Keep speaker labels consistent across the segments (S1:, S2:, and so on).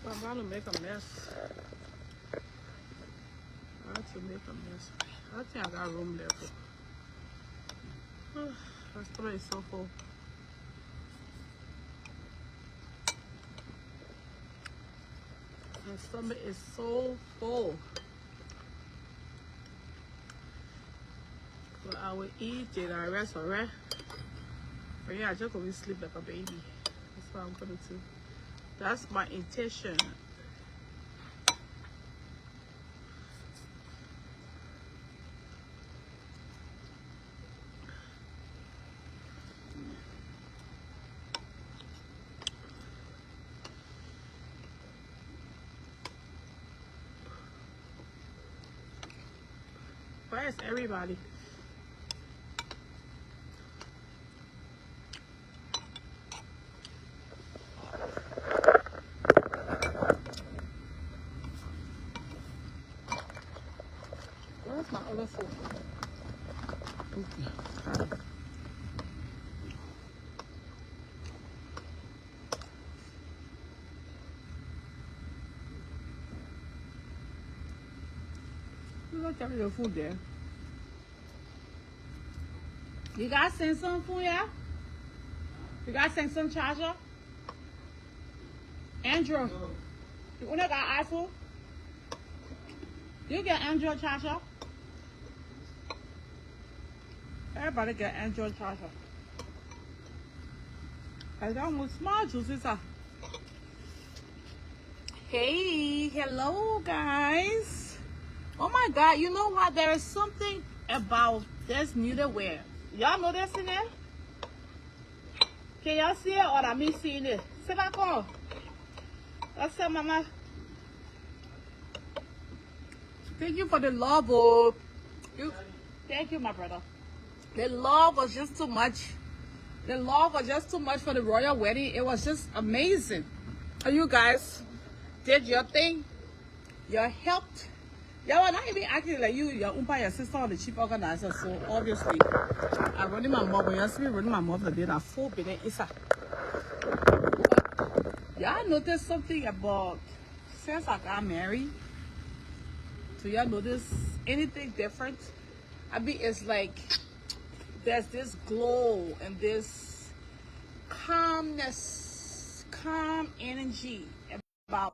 S1: I'm about to make a mess. I have to make a mess. I think I got room there for. My stomach is so full. My stomach is so full. But I will eat it and rest, alright? But yeah, I just gonna sleep like a baby. That's what I'm gonna do. That's my intention. Where's everybody? Where's my other food? Okay. You don't carry your food there. You guys send some food, yeah? You guys send some charger? Android. You only got iPhone? You get Android charger? Everybody get Android charger. I don't want small juices. Hey, hello guys. Oh my God, you know what? There is something about this Nunu wear. Y'all know this in there? Can y'all see it or am I seeing it? Sit back on. Let's say, Mama. Thank you for the love, oh. Thank you, my brother. The love was just too much. The love was just too much for the royal wedding. It was just amazing. And you guys did your thing. You helped. Y'all were not even acting like your umpa, your sister, or the chief organizer. So obviously, I running my mouth. When you see me running my mouth, I did a 4 billion isa. Y'all notice something about since I got married? So y'all notice anything different? I mean, it's like there's this glow and this calmness, calm energy about.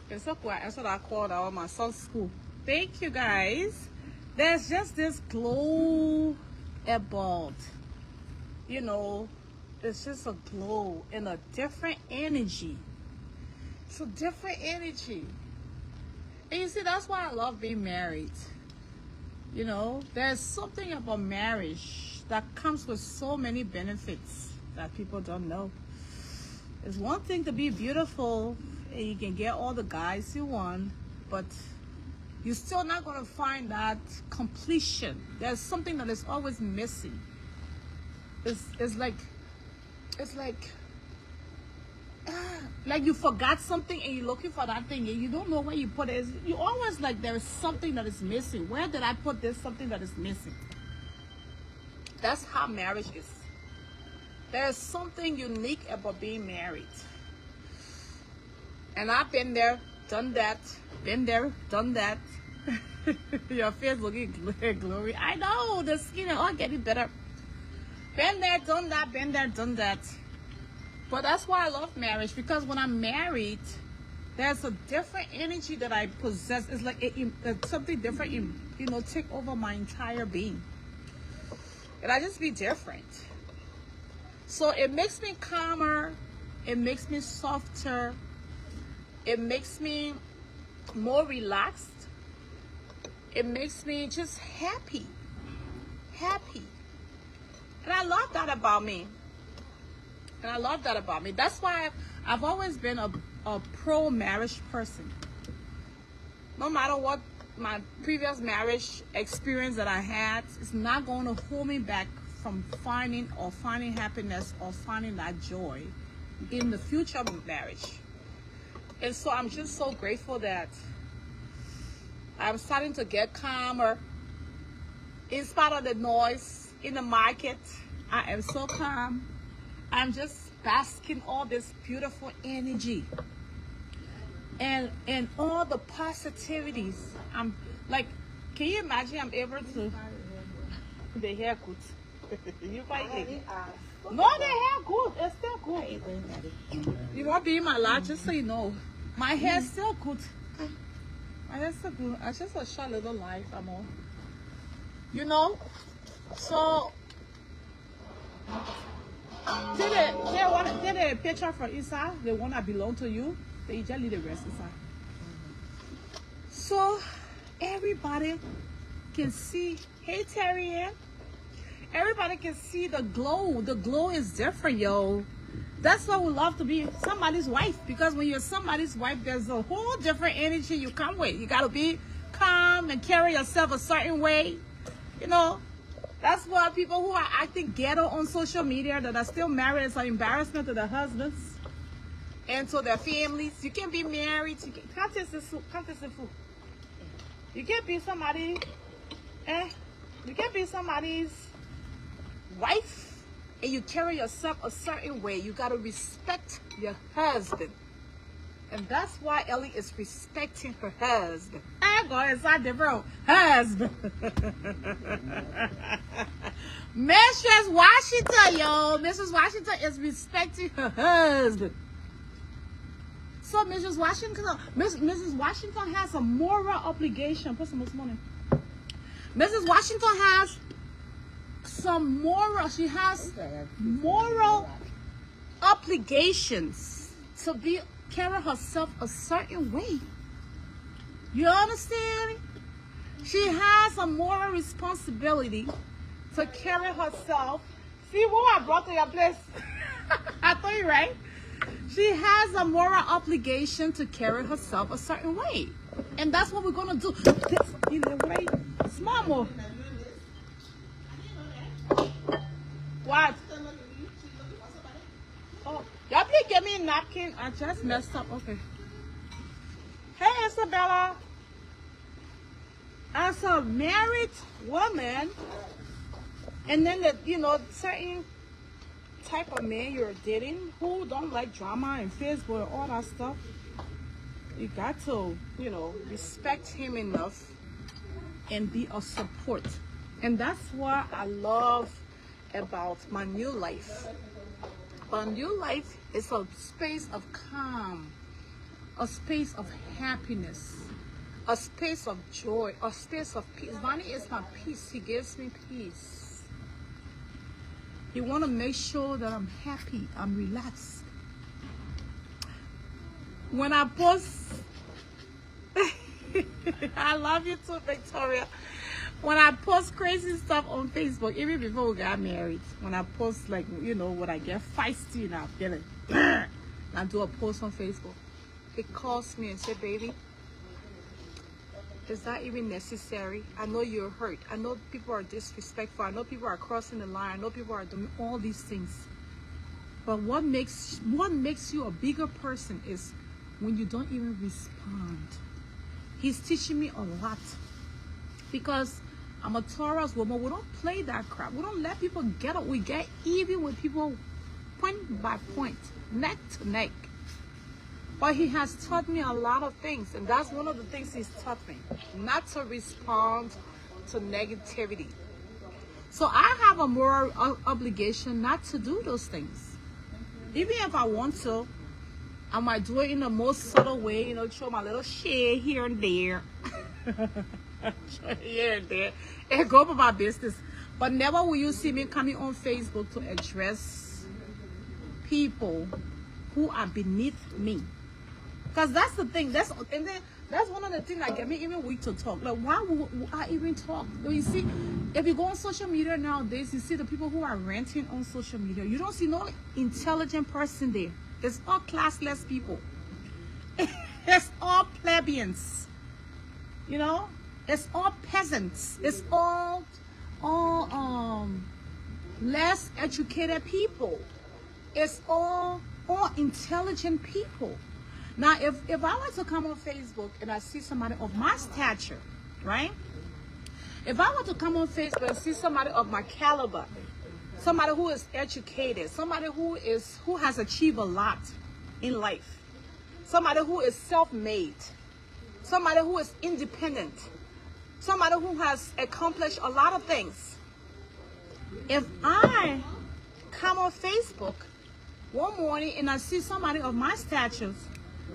S1: It's so cool. That's what I called out my son's school. Thank you guys. There's just this glow about, you know, it's just a glow and a different energy. It's a different energy. And you see, that's why I love being married. You know, there's something about marriage that comes with so many benefits that people don't know. It's one thing to be beautiful and you can get all the guys you want, but you're still not going to find that completion. There's something that is always missing. It's like you forgot something and you're looking for that thing and you don't know where you put it. You always like there is something that is missing. Where did I put this? Something that is missing. That's how marriage is. There's something unique about being married. And I've been there, done that, been there, done that. Your face looking glory. I know, the skin is all getting better. Been there, done that, been there, done that. But that's why I love marriage, because when I'm married, there's a different energy that I possess. It's like something different, you know, take over my entire being. And I just be different. So it makes me calmer. It makes me softer. It makes me more relaxed. It makes me just happy. Happy. And I love that about me. And I love that about me. That's why I've always been a pro-marriage person. No matter what my previous marriage experience that I had, it's not going to hold me back from finding happiness or finding that joy in the future marriage. And so I'm just so grateful that I'm starting to get calmer. In spite of the noise in the market, I am so calm. I'm just basking all this beautiful energy. and all the positivities. I'm like, can you imagine I'm able to the hair good. You find it? No, the hair good. It's still good. You won't be in my life, just so you know. My hair's still good. My hair's still good. I just a short little life, I'm all. You know? So did a picture for inside, the one that belong to you, they just leave the rest inside. So everybody can see, hey Terry, everybody can see the glow. The glow is different, yo. That's why we love to be somebody's wife, because when you're somebody's wife, there's a whole different energy you come with. You gotta be calm and carry yourself a certain way. You know, that's why people who are acting ghetto on social media, that are still married, it's an embarrassment to their husbands and to their families. You can't be married. You can't taste the food. You can't be somebody, you can't be somebody's wife and you carry yourself a certain way. You got to respect your husband. And that's why Ellie is respecting her husband. I go inside the room. Husband. Mrs. Washington, yo. Mrs. Washington is respecting her husband. So Mrs. Washington has a moral obligation. Put some money. Mrs. Washington has some moral. She has moral obligations to carry herself a certain way. You understand? She has a moral responsibility to carry herself. See who I brought to your place? I told you, right? She has a moral obligation to carry herself a certain way. And that's what we're going to do. This, you know, right? Small more. What? Oh, y'all please give me a napkin. I just messed up. Okay. Hey, Isabella. As a married woman, and then certain type of man you're dating who don't like drama and Facebook and all that stuff, you got to, respect him enough and be a support. And that's what I love about my new life. My new life is a space of calm, a space of happiness, a space of joy, a space of peace. Bonnie is my peace. He gives me peace. He want to make sure that I'm happy, I'm relaxed. When I post, I love you too, Victoria. When I post crazy stuff on Facebook, even before we got married, when I post when I get feisty and I feel it, and I do a post on Facebook, it calls me and say, baby, is that even necessary? I know you're hurt. I know people are disrespectful. I know people are crossing the line. I know people are doing all these things. But what makes you a bigger person is when you don't even respond. He's teaching me a lot. Because I'm a Taurus woman. We don't play that crap. We don't let people get up. We get even with people point by point, neck to neck. But he has taught me a lot of things, and that's one of the things he's taught me, not to respond to negativity. So I have a moral obligation not to do those things. Even if I want to, I might do it in the most subtle way, show my little shit here and there. Here and there. And go about my business. But never will you see me coming on Facebook to address people who are beneath me. Because that's the thing. That's one of the things that get me even weak to talk. Like, why would I even talk? You see, if you go on social media nowadays, you see the people who are ranting on social media. You don't see no intelligent person there. It's all classless people. It's all plebeians. It's all peasants. It's all less educated people. It's all intelligent people. Now, if I were to come on Facebook and I see somebody of my stature, right? If I were to come on Facebook and see somebody of my caliber, somebody who is educated, somebody who has achieved a lot in life, somebody who is self-made, somebody who is independent, somebody who has accomplished a lot of things. If I come on Facebook one morning and I see somebody of my stature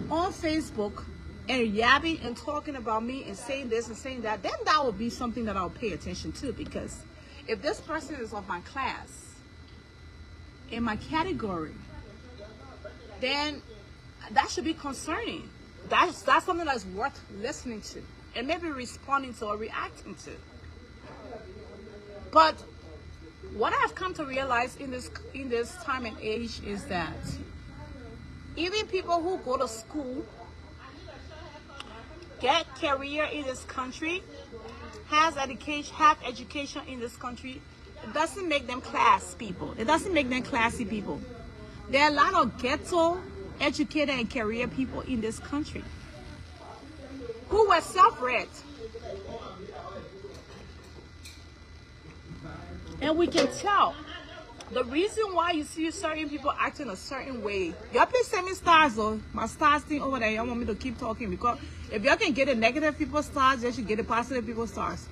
S1: on Facebook and yapping and talking about me and saying this and saying that, then that would be something that I'll pay attention to, because if this person is of my class, in my category, then that should be concerning. That's something that's worth listening to and maybe responding to or reacting to. But what I've come to realize in this time and age is that even people who go to school, get career in this country, have education in this country, it doesn't make them class people. It doesn't make them classy people. There are a lot of ghetto educated and career people in this country who were self-read. And we can tell the reason why you see certain people acting a certain way. Y'all please send me stars though. My stars thing over there, y'all want me to keep talking, because if y'all can get the negative people stars, you should get the positive people stars.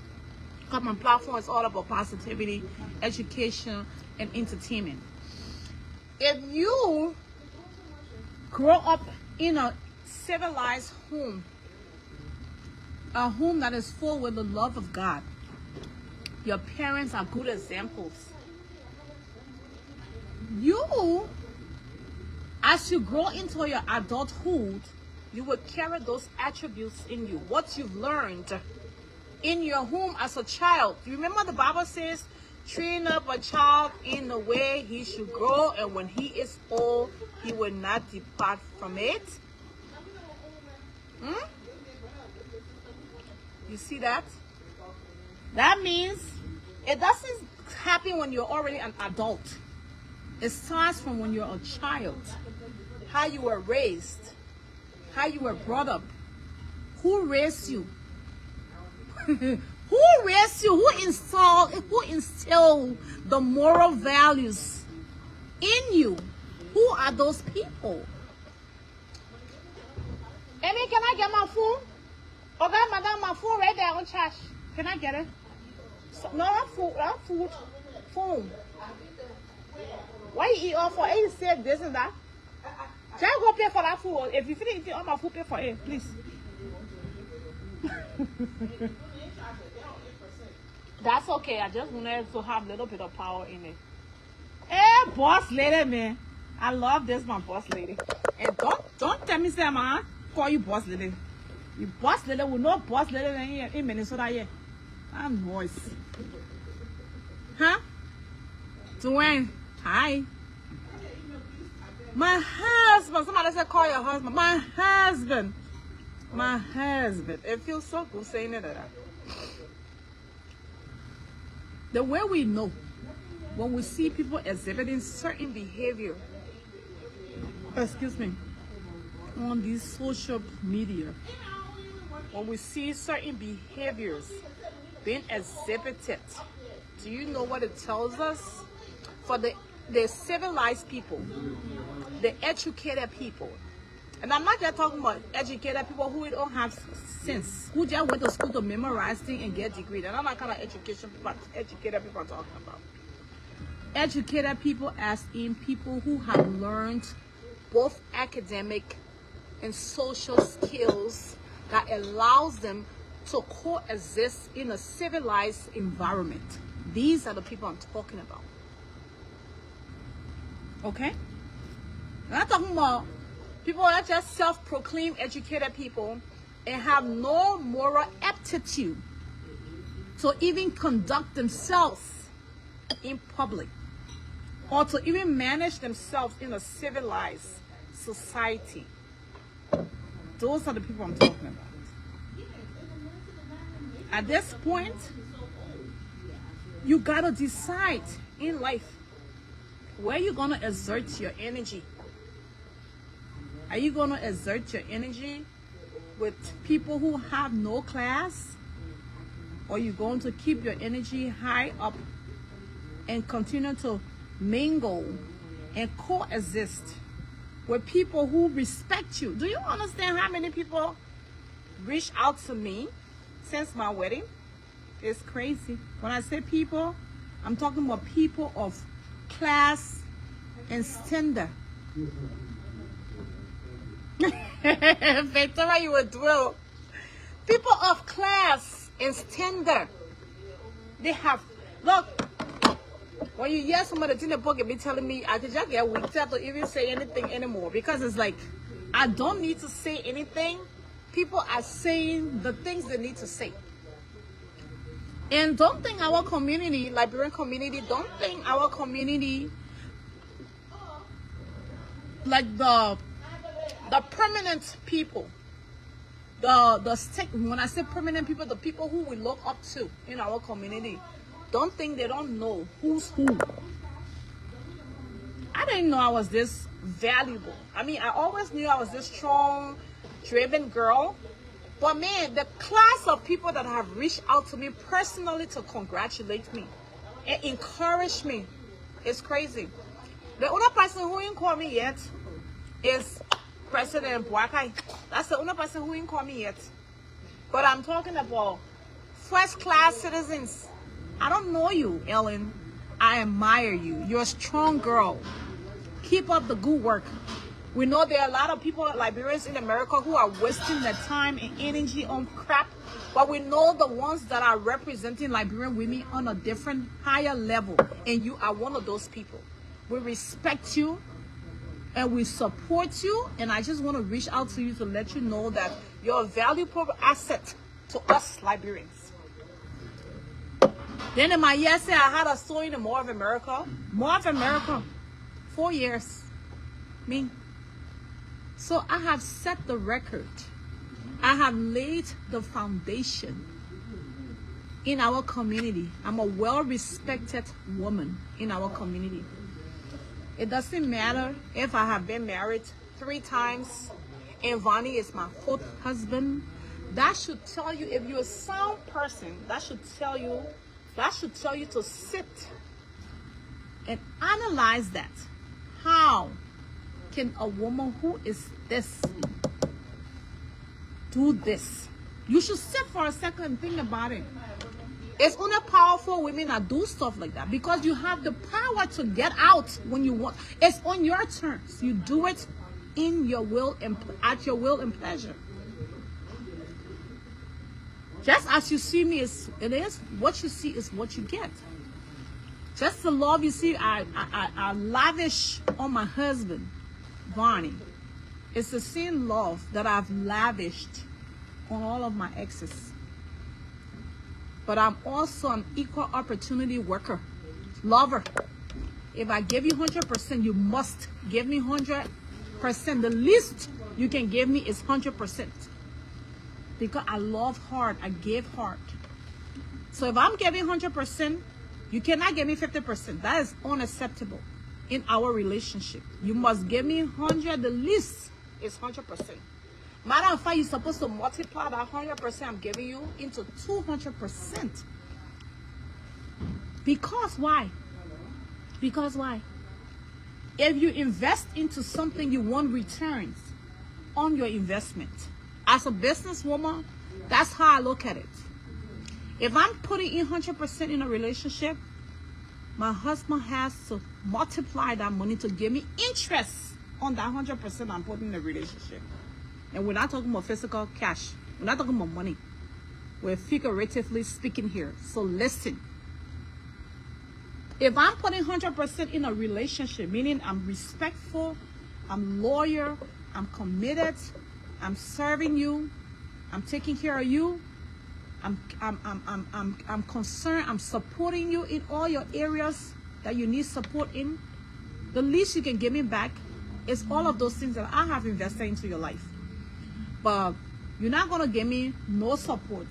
S1: Because my platform is all about positivity, education, and entertainment. If you grow up in a civilized home, a home that is full with the love of God, your parents are good examples. You, as you grow into your adulthood, you will carry those attributes in you. What you've learned in your home as a child. You remember the Bible says, train up a child in the way he should grow, and when he is old, he will not depart from it. You see that? That means it doesn't happen when you're already an adult. It starts from when you're a child. How you were raised, how you were brought up, who raised you, who raised you, who instilled the moral values in you. Who are those people? Amy, can I get my phone? Okay, madam, my phone right there on charge. Can I get it? So, no, not food. Phone. Why you eat all for? You said this and that. Can I go pay for that food? If you finish eating all my food, pay for it, please. That's okay. I just wanted to have a little bit of power in it. Hey, boss lady, man. I love this, my boss lady. And don't tell me, say, man, call you boss lady. You boss lady with no boss lady in Minnesota here. I'm voice. Huh? Dwayne, hi. My husband. Somebody said call your husband. My husband. My husband. It feels so good saying it. The way we know when we see people exhibiting certain behavior, excuse me, on these social media, when we see certain behaviors being exhibited, do you know what it tells us? For the civilized people, the educated people, and I'm not just talking about educated people who don't have sense, who just went to school to memorize things and get degrees. And I'm not kind of educated people I'm talking about. Educated people as in people who have learned both academic and social skills that allows them to coexist in a civilized environment. These are the people I'm talking about. Okay? I'm not talking about people that just self-proclaimed educated people and have no moral aptitude to even conduct themselves in public or to even manage themselves in a civilized society. Those are the people I'm talking about. At this point, you gotta decide in life where you're gonna exert your energy. Are you gonna exert your energy with people who have no class? Or are you going to keep your energy high up and continue to mingle and coexist with people who respect you. Do you understand how many people reach out to me since my wedding? It's crazy. When I say people, I'm talking about people of class and standard. Victoria, you would drill. People of class and standard. They have, look, when you hear somebody in the book and be telling me, I just get weak to even say anything anymore, because it's like, I don't need to say anything. People are saying the things they need to say. And don't think our community, Liberian community, don't think our community, like the permanent people, when I say permanent people, the people who we look up to in our community, don't think they don't know who's who. I didn't know I was this valuable. I mean, I always knew I was this strong, driven girl. But man, the class of people that have reached out to me personally to congratulate me and encourage me is crazy. The only person who didn't call me yet is President Boakai. That's the only person who didn't call me yet. But I'm talking about first-class citizens. I don't know you, Ellen. I admire you. You're a strong girl. Keep up the good work. We know there are a lot of people, Liberians in America, who are wasting their time and energy on crap. But we know the ones that are representing Liberian women on a different, higher level. And you are one of those people. We respect you and we support you. And I just want to reach out to you to let you know that you're a valuable asset to us Liberians. Then in my year, say I had a story in the More of America. More of America. 4 years. Me. So I have set the record. I have laid the foundation in our community. I'm a well-respected woman in our community. It doesn't matter if I have been married 3 times and Vonnie is my 4th husband. That should tell you, if you're a sound person, that should tell you to sit and analyze that. How can a woman who is this do this? You should sit for a second and think about it. It's only powerful women that do stuff like that, because you have the power to get out when you want. It's on your terms. You do it in your will and at your will and pleasure. Just as you see me, it is what you see is what you get. Just the love you see, I lavish on my husband, Vonnie. It's the same love that I've lavished on all of my exes. But I'm also an equal opportunity worker, lover. If I give you 100%, you must give me 100%. The least you can give me is 100%. Because I love hard, I give hard. So if I'm giving 100%, you cannot give me 50%. That is unacceptable in our relationship. You must give me 100, the least is 100%. Matter of fact, you're supposed to multiply that 100% I'm giving you into 200%. Because why? Because why? If you invest into something, you want returns on your investment. As a businesswoman, that's how I look at it. If I'm putting in 100% in a relationship, my husband has to multiply that money to give me interest on that 100% I'm putting in the relationship. And we're not talking about physical cash. We're not talking about money. We're figuratively speaking here. So listen. If I'm putting 100% in a relationship, meaning I'm respectful, I'm loyal, I'm committed, I'm serving you, I'm taking care of you, I'm concerned, I'm supporting you in all your areas that you need support in, the least you can give me back is all of those things that I have invested into your life. But you're not going to give me no support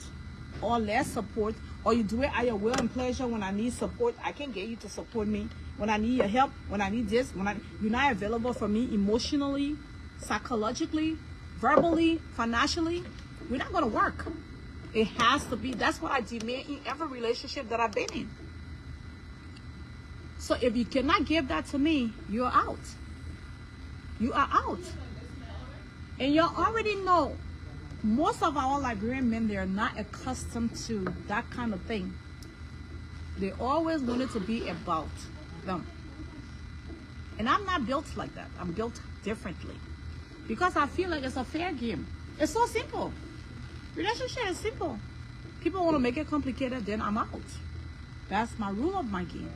S1: or less support, or you do it at your will and pleasure. When I need support, I can get you to support me. When I need your help, when I need this, you're not available for me emotionally, psychologically, verbally, financially, we're not going to work. It has to be. That's what I demand in every relationship that I've been in. So if you cannot give that to me, you're out. you are out. And you already know, most of our Liberian men, they are not accustomed to that kind of thing. They always want it to be about them. And I'm not built like that. I'm built differently. Because I feel like it's a fair game. It's so simple. Relationship is simple. People want to make it complicated, then I'm out. That's my rule of my game.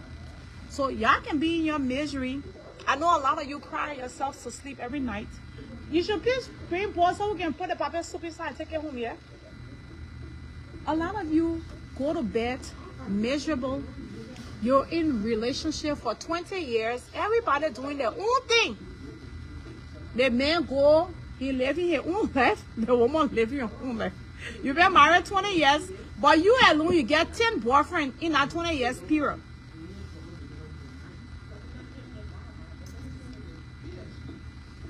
S1: So y'all can be in your misery. I know a lot of you cry yourselves to sleep every night. You should please bring boys so we can put the paper soup inside and take it home, yeah? A lot of you go to bed miserable. You're in relationship for 20 years. Everybody doing their own thing. The man go, he living his own life. The woman living her own life. You've been married 20 years, but you alone, you get 10 boyfriends in that 20 years period.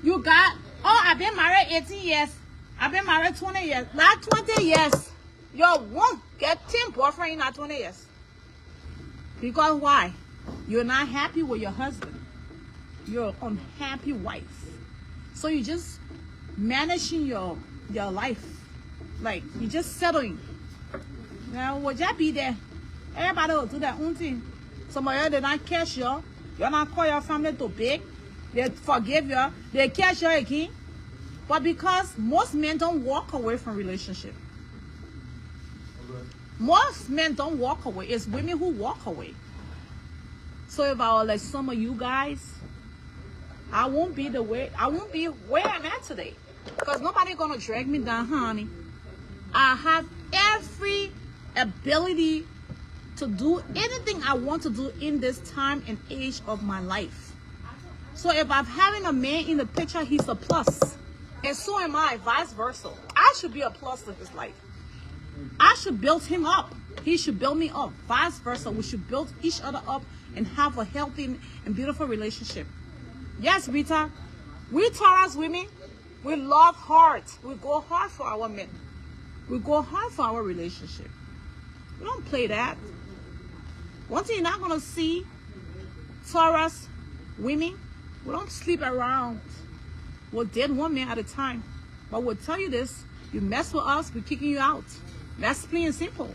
S1: You got, oh, I've been married 18 years. I've been married 20 years. That 20 years, you won't get 10 boyfriends in that 20 years. Because why? You're not happy with your husband. You're an unhappy wife. So you just managing your life. Like, you just settling. Now, would you be there? Everybody will do their own thing. Some of you, they not catch you. You're not call your family to beg. They forgive you. They catch you again. But because most men don't walk away from relationship. Most men don't walk away. It's women who walk away. So if I was like some of you guys, I won't be where I'm at today. Because nobody gonna drag me down, honey. I have every ability to do anything I want to do in this time and age of my life. So if I'm having a man in the picture, he's a plus. And so am I, vice versa. I should be a plus to his life. I should build him up. He should build me up. Vice versa. We should build each other up and have a healthy and beautiful relationship. Yes, Rita, we Taurus women, we love hard. We go hard for our men. We go hard for our relationship. We don't play that. One thing you're not going to see, Taurus women, we don't sleep around. We'll date one man at a time. But we'll tell you this, you mess with us, we're kicking you out. That's plain and simple.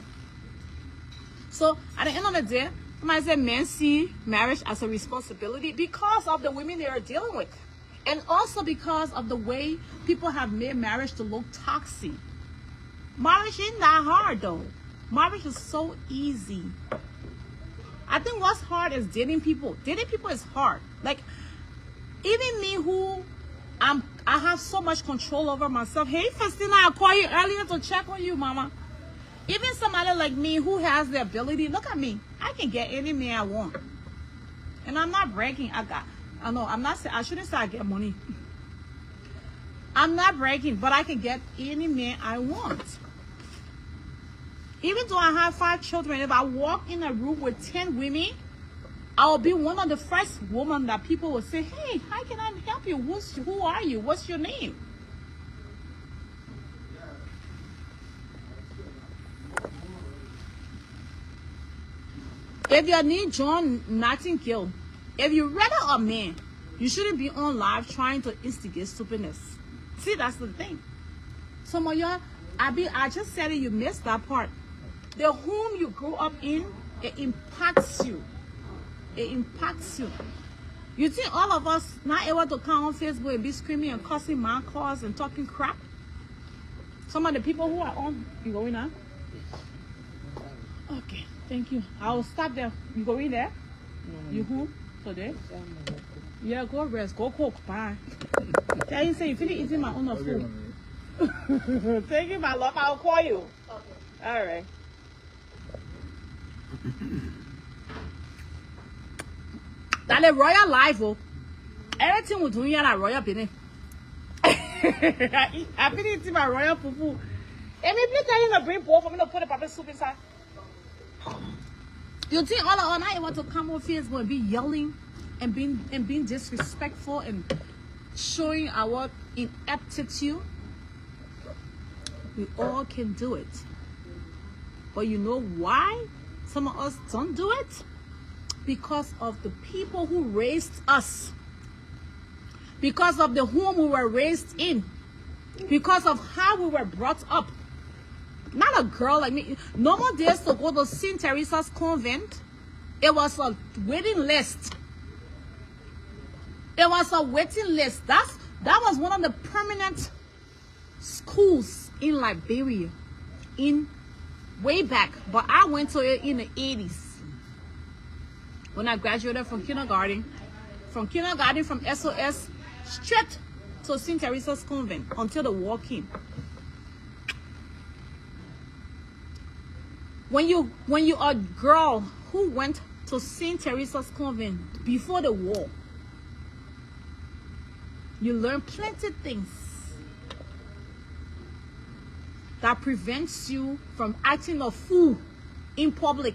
S1: So at the end of the day, I might say men see marriage as a responsibility because of the women they are dealing with. And also because of the way people have made marriage to look toxic. Marriage isn't that hard though. Marriage is so easy. I think what's hard is dating people. Dating people is hard. Like, even me who I have so much control over myself. Hey, Festina, I called you earlier to check on you, mama. Even somebody like me who has the ability, look at me. I can get any man I want. And I'm not bragging. I shouldn't say I get money. I'm not bragging, but I can get any man I want. Even though I have 5 children, if I walk in a room with 10 women, I'll be one of the first women that people will say, hey, how can I help you? Who are you? What's your name? If your name John Nightingale, if you're rather a man, you shouldn't be on live trying to instigate stupidness. See, that's the thing. Some of y'all, I just said it, you missed that part. The home you grew up in, it impacts you. It impacts you. You think all of us not able to come on Facebook and be screaming and cussing my cars and talking crap? Some of the people who are on, you going on? Okay, thank you. I will stop there. You going there? No. You home today? Yeah, go rest. Go cook. Bye. Tell you say you finish eating my own food. Thank you, my love. I'll call you. Okay. All right. That the royal life, oh. Everything we're doing here at Royal Benin. I feel eating my royal fufu. And maybe tell you to bring bowl for me to put the paper soup inside. You think all of us not able to come on Facebook and be yelling and being disrespectful and showing our ineptitude? We all can do it. But you know why some of us don't do it? Because of the people who raised us. because of the home we were raised in, because of how we were brought up. Not a girl like me. Normal days to go to St. Teresa's convent, it was a waiting list. It was a waiting list. That was one of the permanent schools in Liberia, in way back. But I went to it in the 80s when I graduated from kindergarten. From SOS straight to St. Teresa's convent until the war came. When you are a girl who went to St. Teresa's convent before the war, you learn plenty of things that prevents you from acting a fool in public.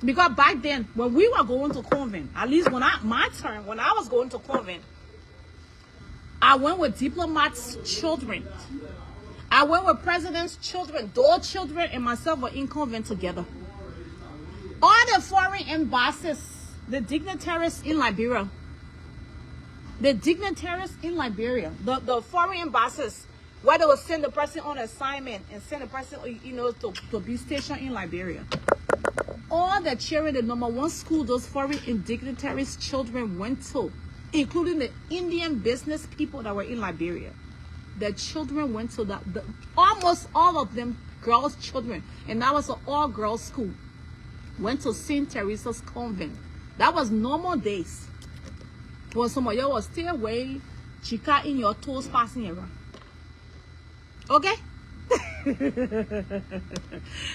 S1: Because back then, when we were going to convent, at least when my turn, when I was going to convent, I went with diplomats' children. I went with presidents' children. Their children and myself were in convent together. All the foreign ambassadors, the dignitaries in Liberia, the foreign ambassadors, where they will send the person on assignment and send the person, to be stationed in Liberia. All the children, the #1 school those foreign dignitaries' children went to, including the Indian business people that were in Liberia. The children went to almost all of them girls' children, and that was an all-girls school, went to St. Teresa's convent. That was normal days. When some of y'all was stay away, chica in your toes passing around. Okay?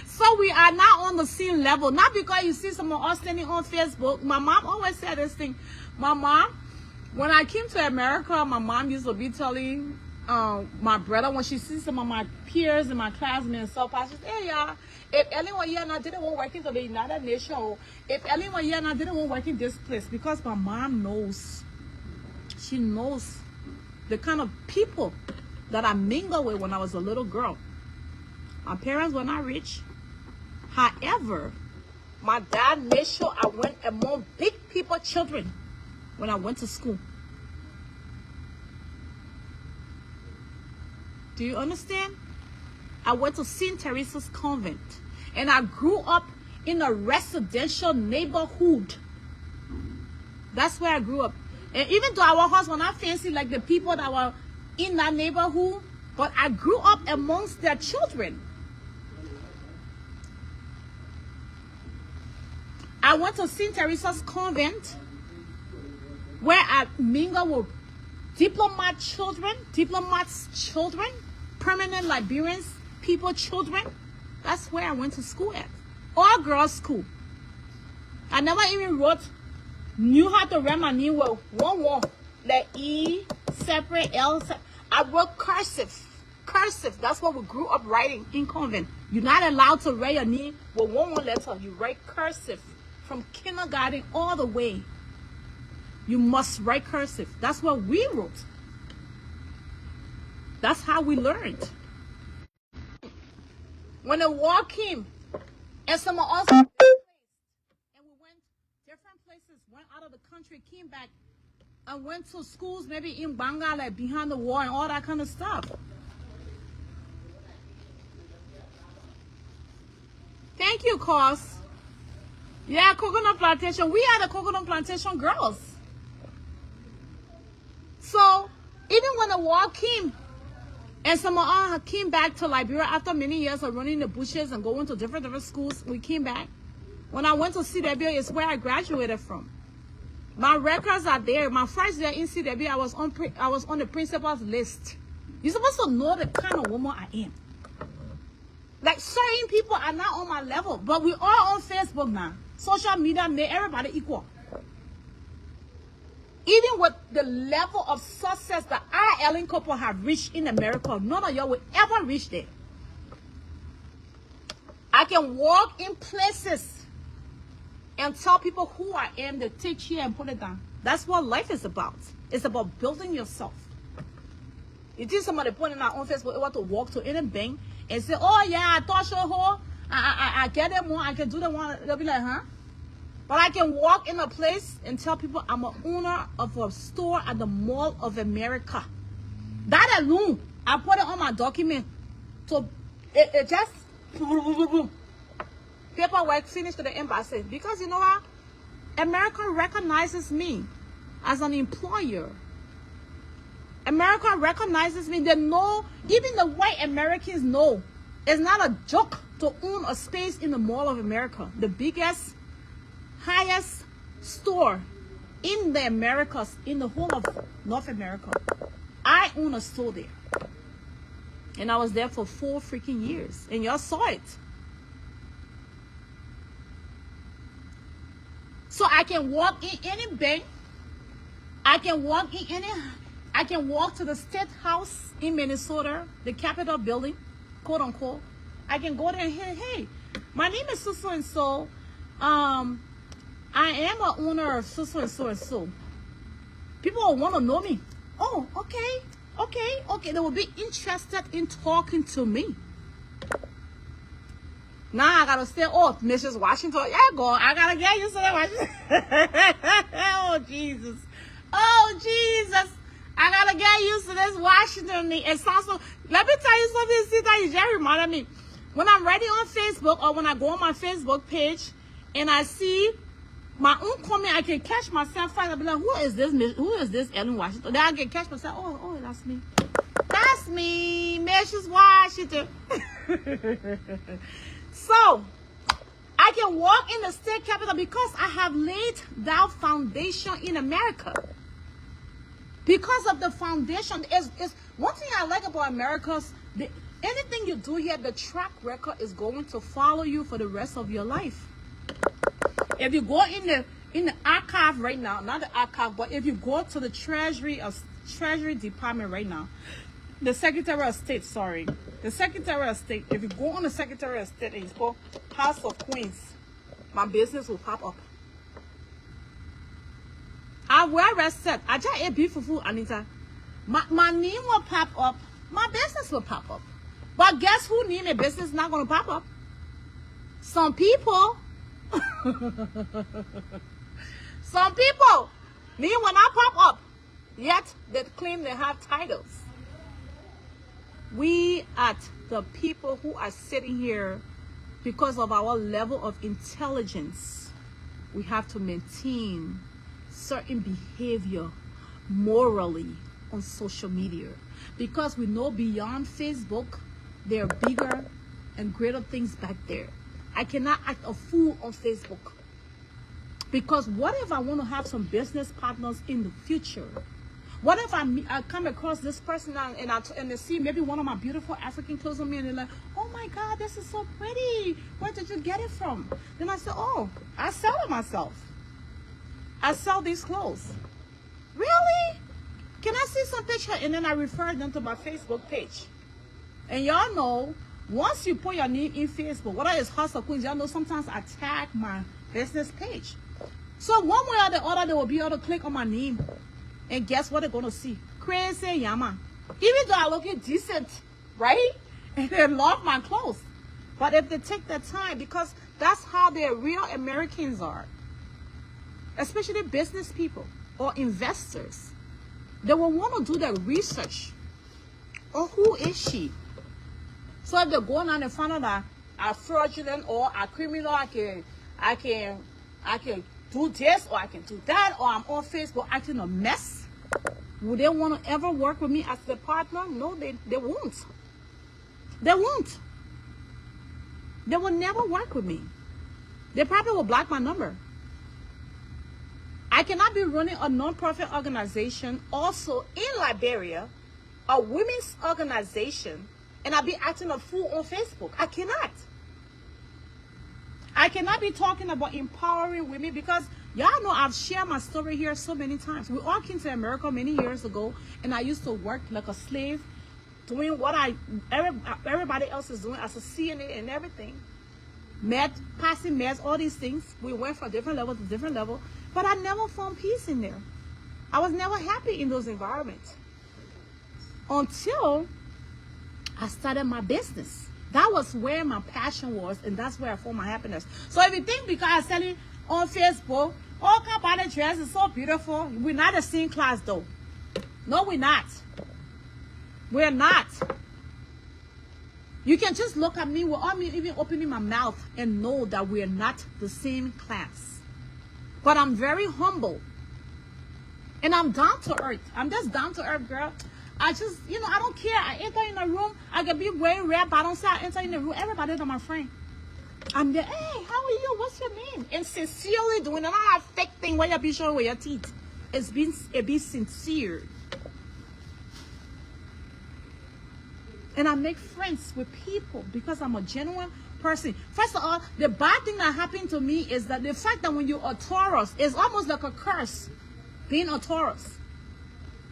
S1: So we are now on the same level. Not because you see some of us standing on Facebook. My mom always said this thing. My mom, when I came to America, my mom used to be telling my brother, when she sees some of my peers and my classmates and stuff, she says, hey y'all, if anyone here and I didn't want working to the United Nations, if anyone here and I didn't want working this place, because my mom knows, she knows the kind of people that I mingled with when I was a little girl. My parents were not rich. However, my dad made sure I went among big people, children, when I went to school. Do you understand? I went to St. Teresa's convent, and I grew up in a residential neighborhood. That's where I grew up. And even though our house was not fancy like the people that were in that neighborhood, but I grew up amongst their children. I went to St. Teresa's convent, where I mingled with diplomats' children, permanent Liberians, people, children. That's where I went to school at. All girls school. I never even knew how to write my name with one, like E, separate, L, separate. I wrote cursive. Cursive, that's what we grew up writing in convent. You're not allowed to write your name with one letter. You write cursive from kindergarten all the way. You must write cursive. That's what we wrote. That's how we learned. When the war came, and some of us, and we went different places, went out of the country, came back, and went to schools maybe in Bangla, like behind the war and all that kind of stuff. Thank you, Cos. Yeah, coconut plantation. We are the coconut plantation girls. So, even when the war came, and some of us came back to Liberia after many years of running the bushes and going to different schools, we came back. When I went to CW, it's where I graduated from. My records are there. My first year in CW, I was on the principal's list. You're supposed to know the kind of woman I am. Like, certain people are not on my level, but we are on Facebook now. Social media made everybody equal. Even with the level of success that I, Ellen Couple, have reached in America, none of y'all will ever reach there. I can walk in places and tell people who I am, to take here and put it down. That's what life is about. It's about building yourself. You think somebody putting out on Facebook able to walk to any bank and say, oh yeah, I thought so, I get them one, I can do the one. They'll be like, huh? But I can walk in a place and tell people I'm an owner of a store at the Mall of America. That alone, I put it on my document. So it just paperwork finished to the embassy. Because you know what? America recognizes me as an employer. America recognizes me. They know, even the white Americans know, it's not a joke to own a space in the Mall of America. The biggest, highest store in the Americas, in the whole of North America. I own a store there. And I was there for 4 freaking years. And y'all saw it. So I can walk in any bank. I can walk to the State House in Minnesota, the Capitol building, quote unquote. I can go there and say, hey, my name is so and so. I am an owner of so and so and so. People will want to know me. Oh, okay. They will be interested in talking to me. Now I gotta say, oh, Mrs. Washington, yeah, go. I gotta get used to that Washington. Oh, Jesus. I gotta get used to this Washington. It sounds so. Let me tell you something, see that you just reminded me. When I'm writing on Facebook or when I go on my Facebook page and I see my own comment, I can catch myself fighting. I'll be like, who is this Ellen Washington? Then I can catch myself, oh, that's me. That's me, Mrs. Washington. So, I can walk in the state capitol because I have laid down foundation in America. Because of the foundation, is one thing I like about America's, anything you do here, the track record is going to follow you for the rest of your life. If you go in the archive right now, not the archive, but if you go to the Treasury Department right now, the Secretary of State, if you go on the Secretary of State and you go House of Queens, my business will pop up. I will reset. I just ate beef food, Anita. My name will pop up. My business will pop up. But guess who name a business not going to pop up? Some people. Some people name will not pop up. Yet they claim they have titles. We at the people who are sitting here, because of our level of intelligence, we have to maintain certain behavior morally on social media, because we know beyond Facebook there are bigger and greater things back there. I cannot act a fool on Facebook, because what if I want to have some business partners in the future? What if I come across this person and they see maybe one of my beautiful African clothes on me and they're like, oh my God, this is so pretty. Where did you get it from? Then I say, oh, I sell it myself. I sell these clothes. Really? Can I see some picture? And then I refer them to my Facebook page. And y'all know, once you put your name in Facebook, whether it's House of Queens, y'all know sometimes I tag my business page. So one way or the other, they will be able to click on my name. And guess what they're going to see? Crazy Yama. Even though I look decent, right? And they love my clothes. But if they take their time, because that's how the real Americans are, especially business people or investors, they will want to do their research. Oh, who is she? So if they're going on and find out that I'm fraudulent or I'm criminal, I can do this or I can do that, or I'm on Facebook acting a mess. Would they want to ever work with me as a partner? No, they won't. They won't. They will never work with me. They probably will block my number. I cannot be running a non-profit organization also in Liberia, a women's organization, and I'll be acting a fool on Facebook. I cannot. I cannot be talking about empowering women, because y'all know I've shared my story here so many times. We all came to America many years ago, and I used to work like a slave, doing what everybody else is doing as a CNA and everything. Passing meds, all these things. We went from different level to different level, but I never found peace in there. I was never happy in those environments until I started my business. That was where my passion was, and that's where I found my happiness. So if you think because I'm selling on Facebook. Oh, Kabbalah dress is so beautiful. We're not the same class though. No, we're not. We're not. You can just look at me without me even opening my mouth and know that we're not the same class. But I'm very humble. And I'm down to earth. I'm just down to earth, girl. I just, I don't care. I enter in a room. I can be wearing red, but I don't say I enter in the room. Everybody's my friend. I'm there, hey, how are you? What's your name? And sincerely doing it. I don't have fake thing where you be showing with your teeth. It be sincere. And I make friends with people because I'm a genuine person. First of all, the bad thing that happened to me is that the fact that when you're a Taurus, it's almost like a curse being a Taurus.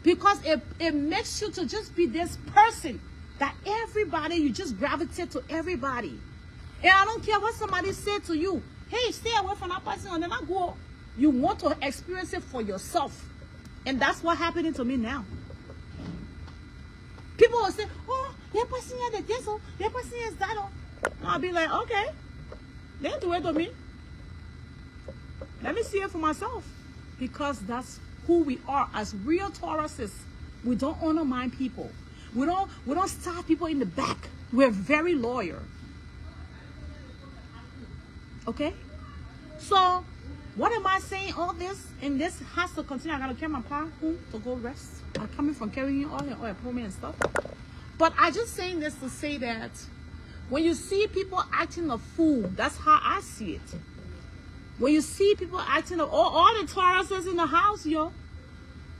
S1: Because it makes you to just be this person that everybody, you just gravitate to everybody. And I don't care what somebody said to you. Hey, stay away from that person and then I go. You want to experience it for yourself. And that's what's happening to me now. People will say, oh, that person is this, oh, that person is that. Oh. I'll be like, okay. They do it to me. Let me see it for myself. Because that's who we are as real Tauruses. We don't undermine people. We don't stab people in the back. We're very loyal. Okay? So, what am I saying all this? And this has to continue. I gotta carry my car home to go rest. I'm coming from carrying all the oil and stuff. But I just saying this to say that when you see people acting a fool, that's how I see it. When you see people acting all the Tauruses in the house, yo.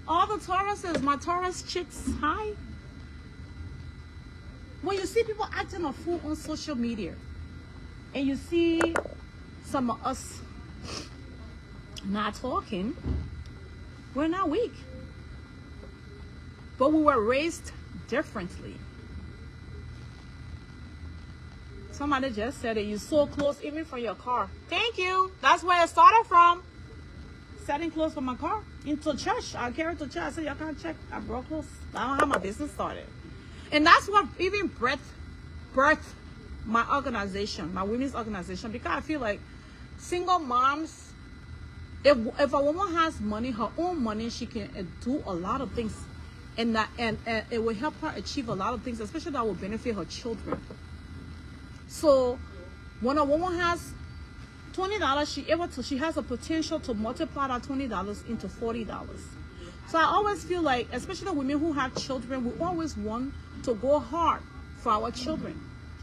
S1: All the Tauruses, my Taurus chicks, hi. When you see people acting a fool on social media, and you see some of us not talking, we're not weak. But we were raised differently. Somebody just said it. You're so close even from your car. Thank you. That's where it started from. Setting clothes for my car into church. I carried to church. I said, y'all can't check. I brought clothes. I don't have my business started. And that's what even birthed my organization, my women's organization, because I feel like single moms, if a woman has money, her own money, she can do a lot of things. And it will help her achieve a lot of things, especially that will benefit her children. So when a woman has $20, she has a potential to multiply that $20 into $40. So I always feel like, especially the women who have children, we always want to go hard for our children.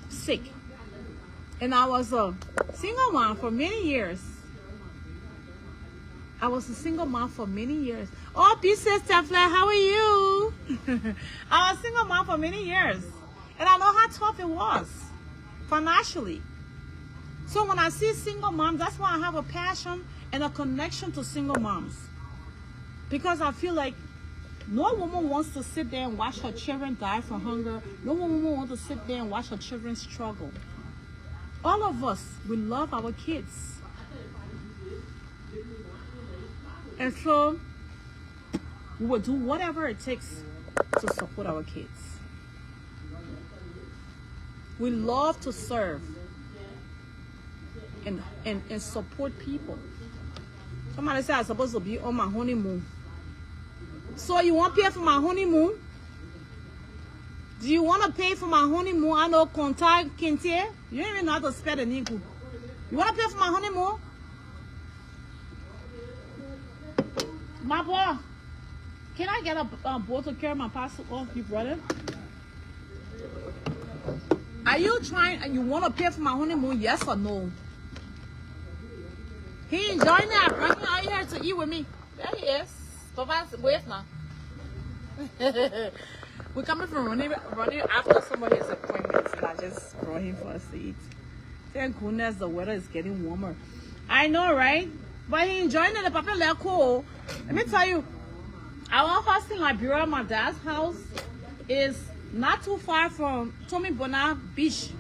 S1: Sick. And I was a single mom for many years. I was a single mom for many years. Oh, peace, Steph, how are you? I was a single mom for many years. And I know how tough it was financially. So when I see single moms, that's why I have a passion and a connection to single moms. Because I feel like no woman wants to sit there and watch her children die from hunger. No woman wants to sit there and watch her children struggle. All of us, we love our kids. And so, we will do whatever it takes to support our kids. We love to serve and support people. Somebody said I'm supposed to be on my honeymoon. So you want to pay for my honeymoon? Do you want to pay for my honeymoon? I know contact Kintier. You don't even know how to spell the name. You want to pay for my honeymoon? My boy, can I get a boat to carry my parcel off, you brother? Are you trying and you want to pay for my honeymoon? Yes or no? He enjoying that. Bring him out here to eat with me. There he is. Where's now? We're coming from running after some of his appointments, and I just brought him for us to eat. Thank goodness the weather is getting warmer. I know, right? But he enjoying it. The papa let cool. Let me tell you, our house in Liberia, my dad's house, is not too far from Tommy Bona Beach.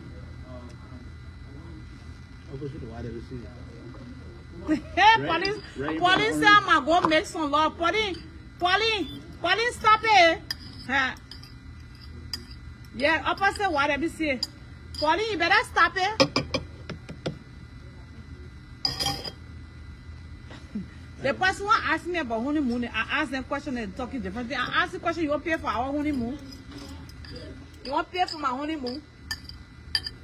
S1: Hey, Pauline said I'm going to go make some love. Pauline, stop it. Yeah, opposite what I say. Pauline, you better stop it. The person who asked me about honeymoon, I asked them question and talking different thing. I asked the question, you want to pay for our honeymoon? You want to pay for my honeymoon?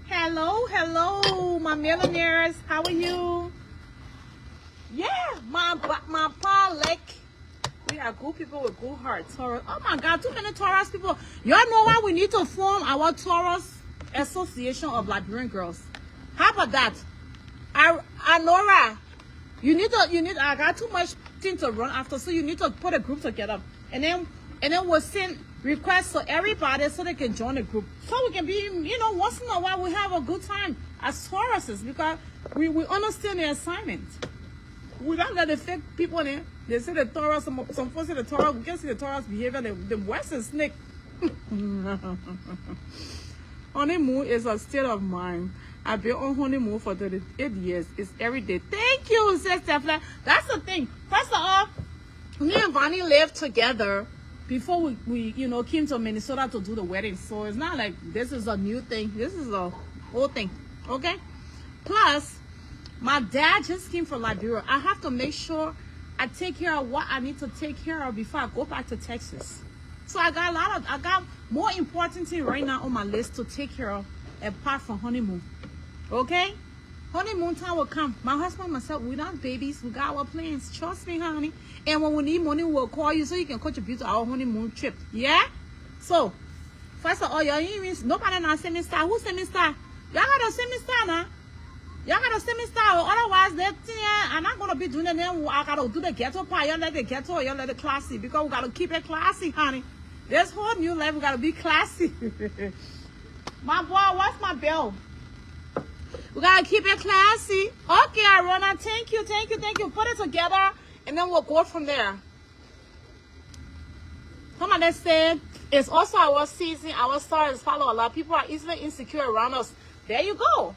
S1: Hello, my millionaires. How are you? Yeah, my pa like. We are good people with good hearts. Taurus. Oh my God, too many Taurus people. Y'all know why we need to form our Taurus Association of Liberian Girls. How about that? Nora, I got too much thing to run after, so you need to put a group together. And then we'll send requests to everybody so they can join the group. So we can be, once in a while we have a good time as Tauruses because we understand the assignment. We don't let the fake people in. They say the Taurus, some folks say the Taurus, we can see the Taurus behavior, the Western snake. Honeymoon is a state of mind. I've been on honeymoon for 38 years. It's every day. Thank you, Sister Fla. That's the thing. First of all, me and Vonnie lived together before we came to Minnesota to do the wedding. So it's not like this is a new thing. This is a whole thing. Okay? Plus, my dad just came from Liberia. I have to make sure I take care of what I need to take care of before I go back to Texas. So I got more important thing right now on my list to take care of apart from honeymoon. Okay? Honeymoon time will come. My husband and myself, we're not babies. We got our plans. Trust me, honey. And when we need money, we'll call you so you can contribute to our honeymoon trip. Yeah? So, first of all, y'all nobody not send me star. Who send me star? Y'all gotta send me star now. Y'all gotta send me star. Otherwise, I'm not gonna be doing it then. I gotta do the ghetto part. Y'all let the ghetto, y'all let it classy. Because we gotta keep it classy, honey. This whole new life, we gotta be classy. My boy, what's my bill? We gotta keep it classy. Okay, Arona, thank you. Put it together, and then we'll go from there. Somebody said, it's also our season. Our stars follow a lot. People are easily insecure around us. There you go.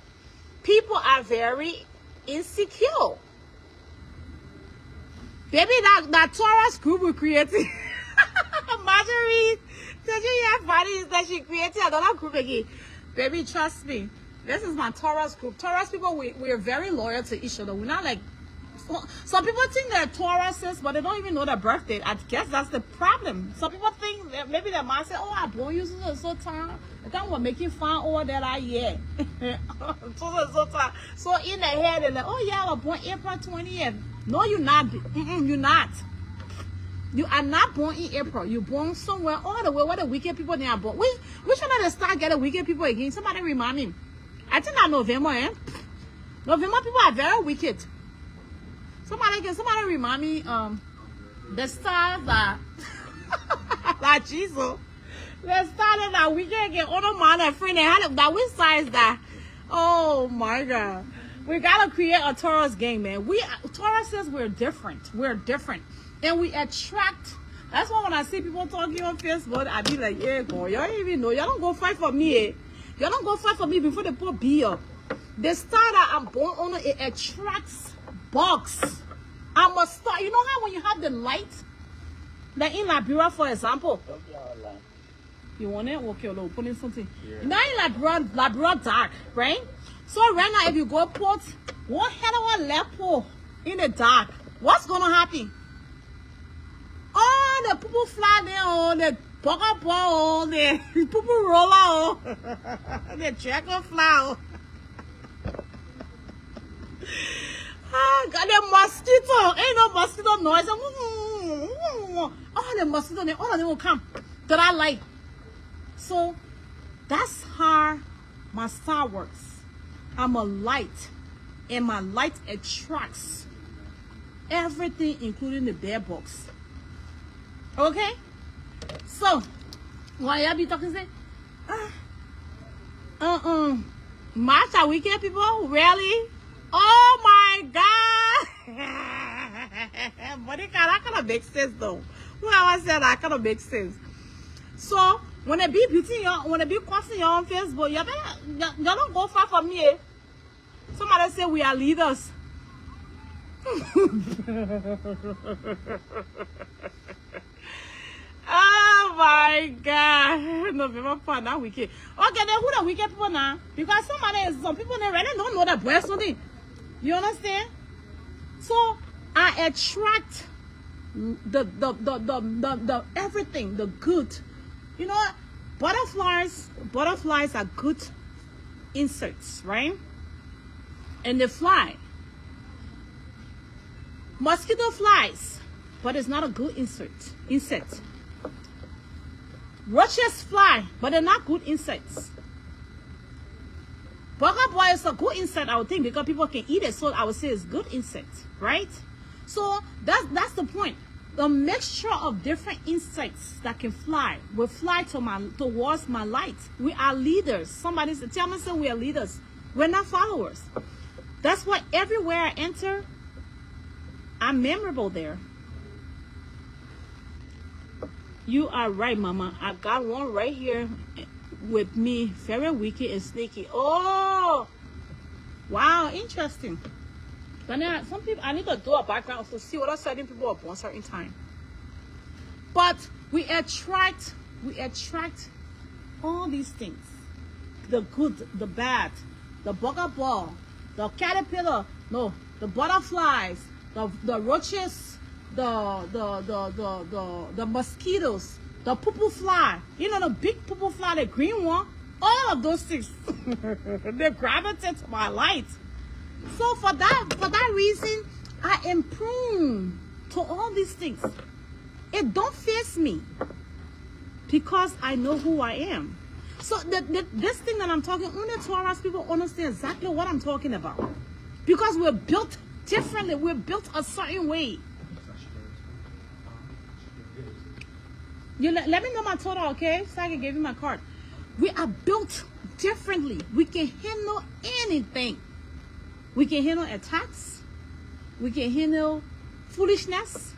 S1: People are very insecure. Baby, that Taurus group we created. Marjorie, did you hear bodies that she created another group again? Baby, trust me. This is my Taurus group. Taurus people, we are very loyal to each other. We're not like... Some people think they're Tauruses, but they don't even know their birthday. I guess that's the problem. Some people think that maybe their mom said, oh, I born you so time. I thought we're making fun over that year. So in their head, they're like, oh yeah, I was born April 20th. No, you're not. You're not. You are not born in April. You're born somewhere all the way where the wicked people they are born. Which one of the start getting wicked people again? Somebody remind me. I think that November, November people are very wicked. Somebody remind me, the stars that, like Jesus, the stars that we can get all the man and friend that which side is that? Oh my God. We gotta create a Taurus gang, man. Tauruses, we're different. We're different. And we attract. That's why when I see people talking on Facebook, I be like, yeah, boy, y'all don't even know. Y'all don't go fight for me, eh? Y'all don't go fight for me before they put B up. The star that I'm born on, it attracts bugs. I'm a star. You know how when you have the light, like in Liberia, for example. You want it? Okay, we'll put in something. Yeah. Now in Liberia dark, right? So right now, if you go put one head of a leopard in the dark, what's gonna happen? Oh, the people fly there, oh, the bugger ball, the people roll out, the dragon fly. Ah, got the mosquito. Ain't no mosquito noise. Oh, the mosquito, all of them will come that I like. So that's how my star works. I'm a light, and my light attracts everything, including the bear box. Okay? So, why y'all be talking, say, March are wicked people? Really? Oh my God! But that kind of makes sense though. When I said that kind of makes sense. So, when they be beating you, when they be crossing you on Facebook, y'all don't go far from me. Eh? Somebody say we are leaders. Oh my God. November fun, that wicked. Okay, then who the wicked people now? Because some people they really don't know that boy something. You understand? So I attract the everything, the good. You know what? Butterflies are good insects, right? And they fly. Mosquito flies, but it's not a good insect. Roaches fly, but they're not good insects. Bugaboo is a good insect, I would think, because people can eat it, so I would say it's good insect, right? So that's the point. The mixture of different insects that can fly will fly towards my light. We are leaders. Somebody tell me, say we are leaders. We're not followers. That's why everywhere I enter, I'm memorable there. You are right, Mama. I got one right here with me. Very wicked and sneaky. Oh, wow, interesting. But now, some people, I need to do a background to see what certain people are born certain time. But we attract all these things. The good, the bad, the bugaboo, the caterpillar, no, the butterflies, the roaches, the mosquitoes, the poo-poo fly. You know the big poo-poo fly, the green one. All of those things, they gravitate to my light. So for that reason, I am prone to all these things. It don't face me because I know who I am. So this thing that I'm talking, only Taurus people understand exactly what I'm talking about. Because we're built differently. We're built a certain way. You let me know my total, okay? So I can give you my card. We are built differently. We can handle anything. We can handle attacks. We can handle foolishness.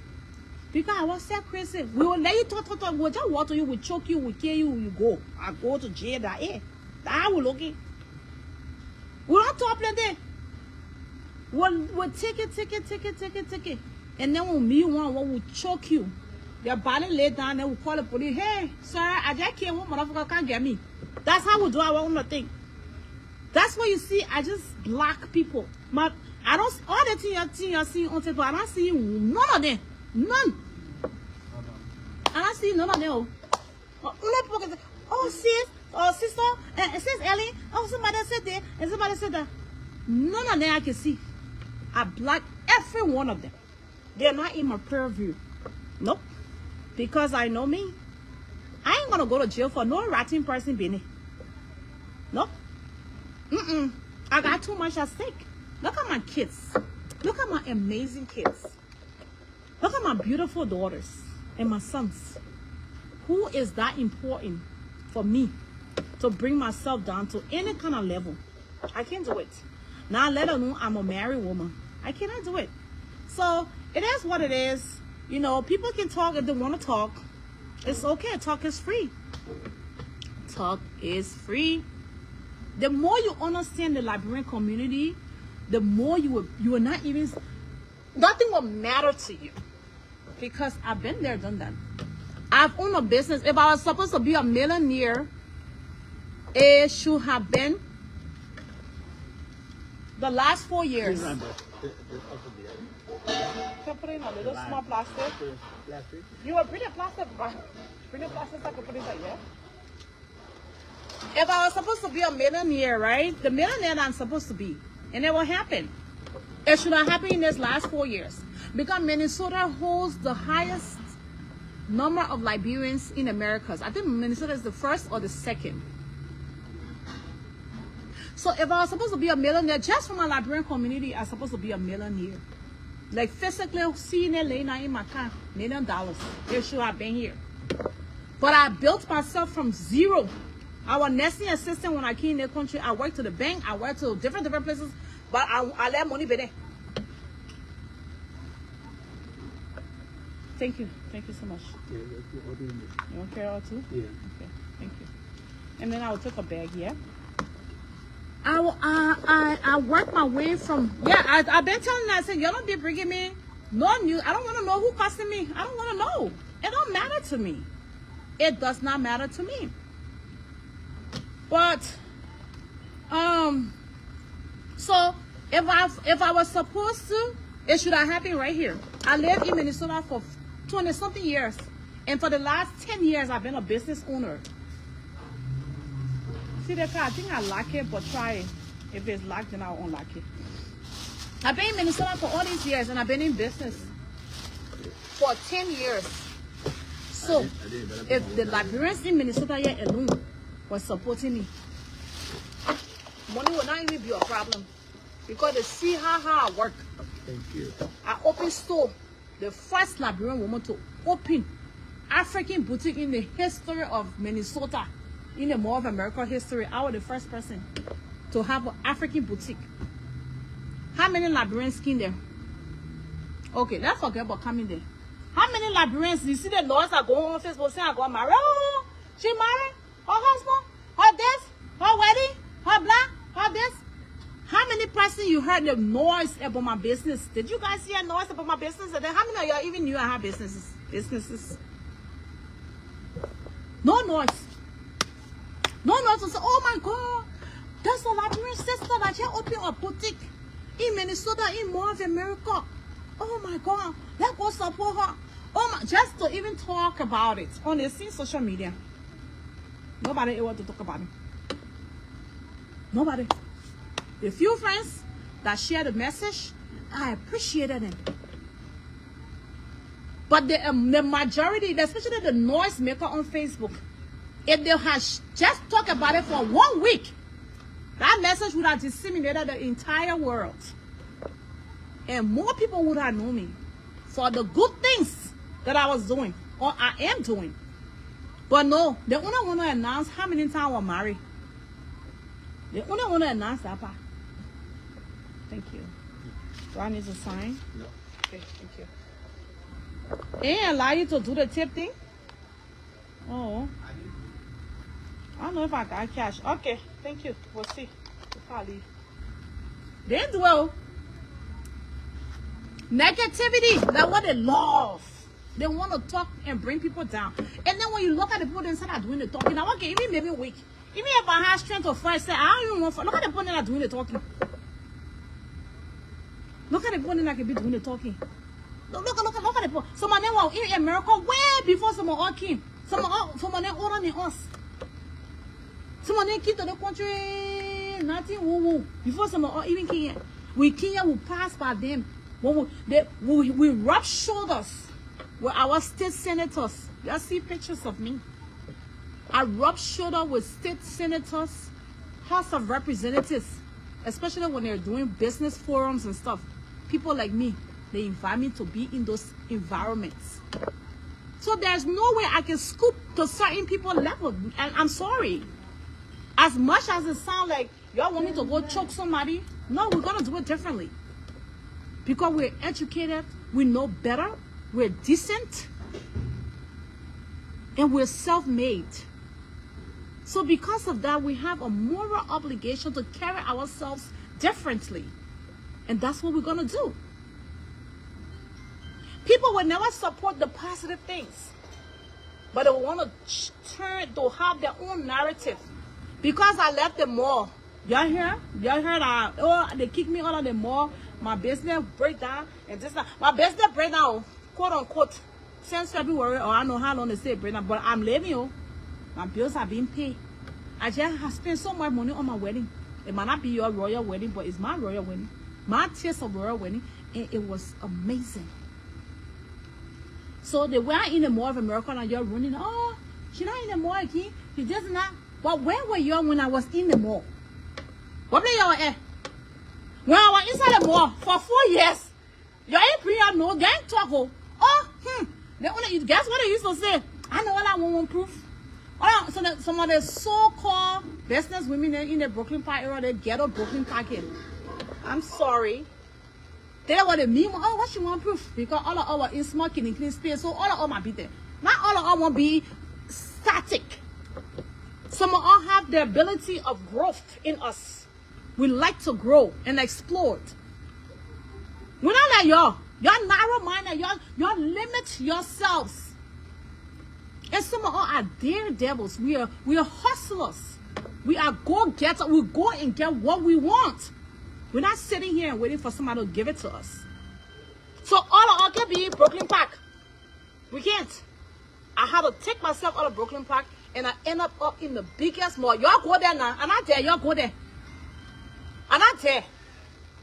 S1: Because I was so crazy. We will let you talk. We'll just water you, we'll choke you, we'll kill you, you go. I go to jail. That will okay. We don't talk like that. We'll take it. And then we'll meet one, we'll choke you. Your body lay down, then we'll call the police. Hey, sir, I just came home, motherfucker can't get me. That's how we do our own thing. That's what you see. I just block people. But I don't, all the things you're seeing on TV, I don't see none of them. None. I don't see none of them. Oh, sis, oh, sister, and sis Ellie, oh, somebody said that, and somebody said that. None of them I can see. I block every one of them. They're not in my purview. Nope. Because I know me. I ain't gonna go to jail for no ratting person being it. Nope. I got too much at stake. Look at my kids. Look at my amazing kids. Look at my beautiful daughters and my sons. Who is that important for me to bring myself down to any kind of level? I can't do it. Now let alone I'm a married woman. I cannot do it. So it is what it is. You know, people can talk if they want to talk. It's okay. Talk is free. Talk is free. The more you understand the Liberian community, the more you will not even, nothing will matter to you. Because I've been there, done that. I've owned a business. If I was supposed to be a millionaire, it should have been the last 4 years. Can put in a little small plastic. You will bring a plastic. Bring a plastic so I can put it in there. If I was supposed to be a millionaire, right? The millionaire that I'm supposed to be. And it will happen. It should have happened in this last 4 years. Because Minnesota holds the highest number of Liberians in Americas. I think Minnesota is the first or the second. So if I was supposed to be a millionaire, just from my Liberian community, I'm supposed to be a millionaire. Like physically seeing it laying out in my car, $1 million. It should have been here. But I built myself from zero. I was nursing assistant when I came in the country. I worked to the bank. I worked to different places. But I let money be there. Thank you. Thank you so much.
S2: Yeah,
S1: You want to carry all too?
S2: yeah.
S1: Okay. Thank you. And then I will take a bag, yeah? I work my way from, yeah, I've been telling them, I said, y'all don't be bringing me no news. I don't want to know who costing me. I don't want to know. It don't matter to me. It does not matter to me. But, so if I was supposed to It should have happened right here. I lived in Minnesota for 20-something years. And for the last 10 years, I've been a business owner. See the car? I think I like it, but try it. If it's locked, then I'll unlock it. I've been in Minnesota for all these years, and I've been in business for 10 years. So, if the Liberians in Minnesota here alone was supporting me, money will not even be a problem. Because they see how I work.
S2: Thank you.
S1: I opened store, the first Liberian woman to open African boutique in the history of Minnesota, in the Mall of America history. I was the first person to have an African boutique. How many Liberians came there? Okay, let's forget about coming there. How many Liberians, you see the lawyers are going on Facebook saying I got married? Oh, she married? Her husband? Her this? Her wedding? Her blah? Her this? How many person you heard the noise about my business? Did you guys hear noise about my business? And then how many of y'all even knew I had businesses? No noise. No noise to say, oh my God, that's a Liberian sister that just opened a boutique in Minnesota, in Mall of America. Oh my God, let's go support her. Oh my, just to even talk about it on the social media. Nobody able to talk about it. Nobody. The few friends that shared the message, I appreciated them. But the majority, especially the noise maker on Facebook, if they had just talked about it for 1 week, that message would have disseminated the entire world. And more people would have known me for the good things that I was doing, or I am doing. But no, they only want to announce how many times we're married. They only want to announce that part. Thank you. Do I need to sign?
S2: No.
S1: Okay, thank you. They ain't allow you to do the tip thing? Oh. I don't know if I got cash. Okay, thank you. We'll see. Before I leave. They ain't do well. Negativity, that's what they love. They want to talk and bring people down. And then when you look at the people inside are doing the talking, now okay, even maybe weak. Even if I have strength of fight, say, I don't even want to. Look at the people that are doing the talking. Look at the people that can be doing the talking. Look at the people. Some of them were in America way before some of us came. Some of them older than us. Some of them came to the country, nothing woo-woo. Before some of us even came here. We came here, we passed by them. We rub shoulders with our state senators. Y'all see pictures of me. I rub shoulder with state senators, House of Representatives, especially when they're doing business forums and stuff. People like me, they invite me to be in those environments. So there's no way I can scoop to certain people level. And I'm sorry. As much as it sounds like y'all want me to go choke somebody, no, we're going to do it differently. Because we're educated, we know better, we're decent, and we're self-made. So because of that, we have a moral obligation to carry ourselves differently. And that's what we're going to do. People will never support the positive things, but they will want to turn to have their own narrative. Because I left the mall. Y'all hear? Y'all heard they kicked me out of the mall. My business break down and this. My business break down, quote unquote, since February, or I don't know how long they say break down, but I'm living. My bills are being paid. I just have spent so much money on my wedding. It might not be your royal wedding, but it's my royal wedding. My taste of royal wedding, and it was amazing. So they were in the Mall of America and you're running, oh, she's not in the mall again. She just not. But where were you when I was in the mall? What play y'all at? When I was inside the mall for 4 years, you ain't pre no, you ain't talk. Guess what they used to say? I know all I want proof. So some of the so-called business women in the Brooklyn Park area, they ghetto Brooklyn Park in. I'm sorry. They don't want to mean, oh, what you want proof? Because all of our in small clean space, so all of them might be there. Not all of them won't be static. Some of us have the ability of growth in us. We like to grow and explore. We're not like y'all. Y'all narrow-minded. Y'all limit yourselves. And some of us are daredevils. We are hustlers. We are go-getters. We go and get what we want. We're not sitting here and waiting for somebody to give it to us. So all of us can be in Brooklyn Park. We can't. I had to take myself out of Brooklyn Park and I end up in the biggest mall. Y'all go there now. And I tell y'all go there. And I tell.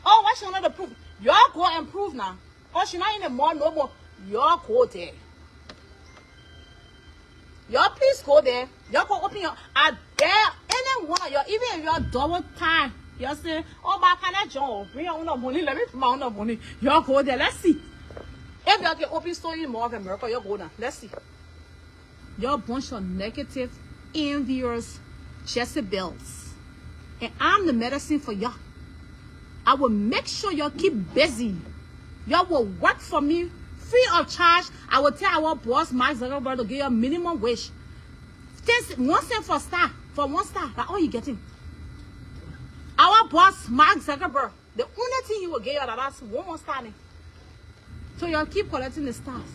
S1: Oh, why she not the proof? Y'all go and prove now. Oh, she not in the mall no more. Y'all go there. Y'all please go there. Y'all go open your. I dare any one of y'all, even if y'all double time. Y'all say, oh, but can I join? Bring your own money. Let me put my own money. Y'all go there. Let's see. If y'all can open store in more of America, y'all go now. Let's see. Y'all bunch of negative, envious Jezebels. And I'm the medicine for y'all. I will make sure y'all keep busy. Y'all will work for me free of charge. I will tell our boss, Mark Zuckerberg, to give you a minimum wage. 1 cent for star. For 1 star. That's all you're getting. Our boss, Mark Zuckerberg, the only thing he will give you that's 1 star. So y'all keep collecting the stars.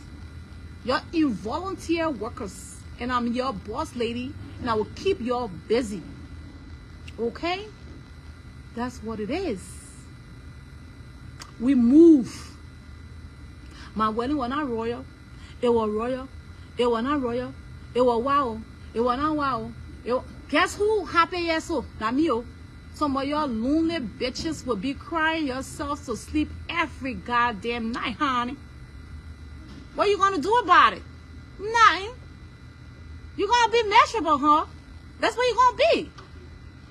S1: You're involunteer workers. And I'm your boss lady. And I will keep y'all busy. Okay? That's what it is. We move. My wedding was not royal. It was royal. It was not royal. It was wow. It was not wow. Guess who happy yes so? Not me. Some of y'all lonely bitches will be crying yourselves to sleep every goddamn night, honey. What you gonna do about it? Nothing. You're gonna be miserable, huh? That's what you're gonna be.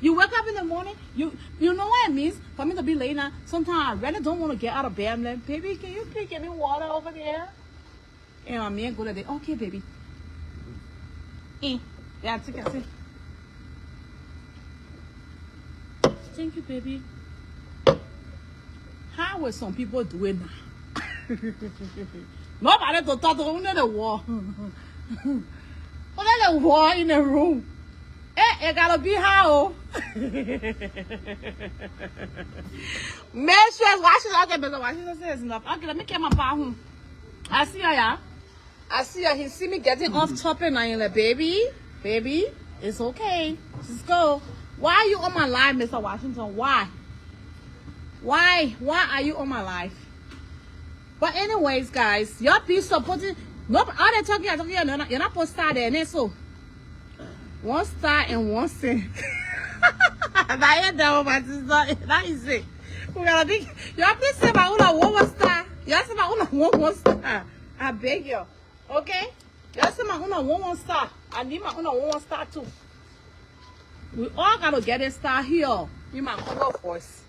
S1: You wake up in the morning, you know what it means for me to be late now. Sometimes I really don't want to get out of bed. I'm like, baby, can you please get me water over there? And my man go there, okay, baby. Yeah, take it. Thank you, baby. How will some people do it now? Nobody to talk to only the wall. Only the wall in the room. It gotta be how. Make sure it's washing. Okay, but washing says enough. Okay, let me get my bar home. I see her, yeah. I see her. He see me getting off topic and I'm like, baby, it's okay. Just go. Why are you on my live, Mr. Washington? Why? Why are you on my live? But anyways, guys, y'all be supporting. Nope, all they talking, you're not supposed to start there, and so 1 star and 1 cent. That is it. We gotta be. Y'all please say about 1 star. Y'all say about 1 star. I beg you. Okay? Y'all say about 1 star. I need my 1 star too. We all gotta get a star here. You might go first.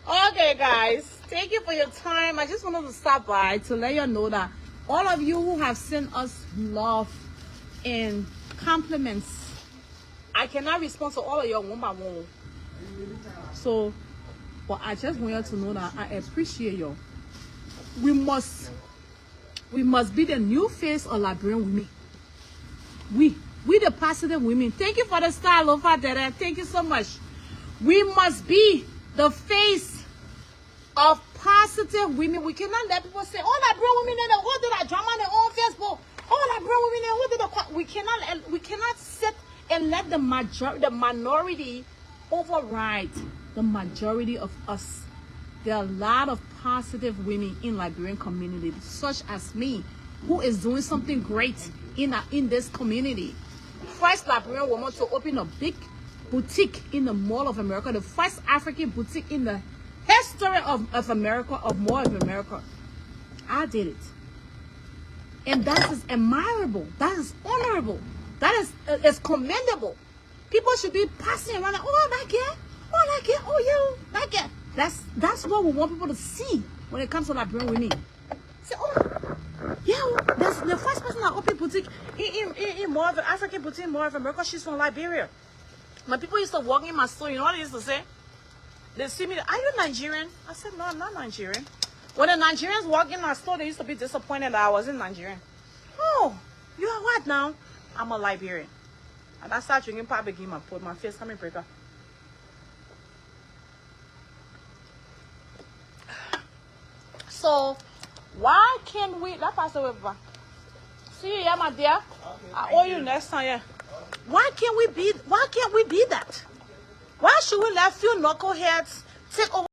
S1: Okay, guys. Thank you for your time. I just wanted to stop by to let you know that all of you who have sent us love and compliments, I cannot respond to all of you one by one. So, but I just want you to know that I appreciate you. We must be the new face of Liberian women. We the positive women. Thank you for the star, Lofa Dere. Thank you so much. We must be the face of positive women. We cannot let people say, oh, Liberian women, they all do that drama on their own Facebook. Oh, Liberian women, they all do that. We cannot sit and let the minority override the majority of us. There are a lot of positive women in Liberian community, such as me, who is doing something great in this community. First Liberian woman to open a big boutique in the Mall of America, the first African boutique in the history of America, of Mall of America. I did it. And that is admirable. That is honorable. That is commendable. People should be passing around like, oh, that girl. Oh, that girl. Oh, you. That girl. That's what we want people to see when it comes to Liberian women. Say, oh, yeah, that's the first person that opened boutique in more of an African boutique in more of America. She's from Liberia. When people used to walk in my store, you know what they used to say? They see me, are you Nigerian? I said, no, I'm not Nigerian. When the Nigerians walk in my store, they used to be disappointed that I wasn't Nigerian. Oh, you are what now? I'm a Liberian. And I started drinking public game and put my face coming breaker. So, why can't we, that pass away, Papa. See you, yeah, my dear. Okay, I owe you next time, yeah. Why can't we be that? Why should we let few knuckleheads take over?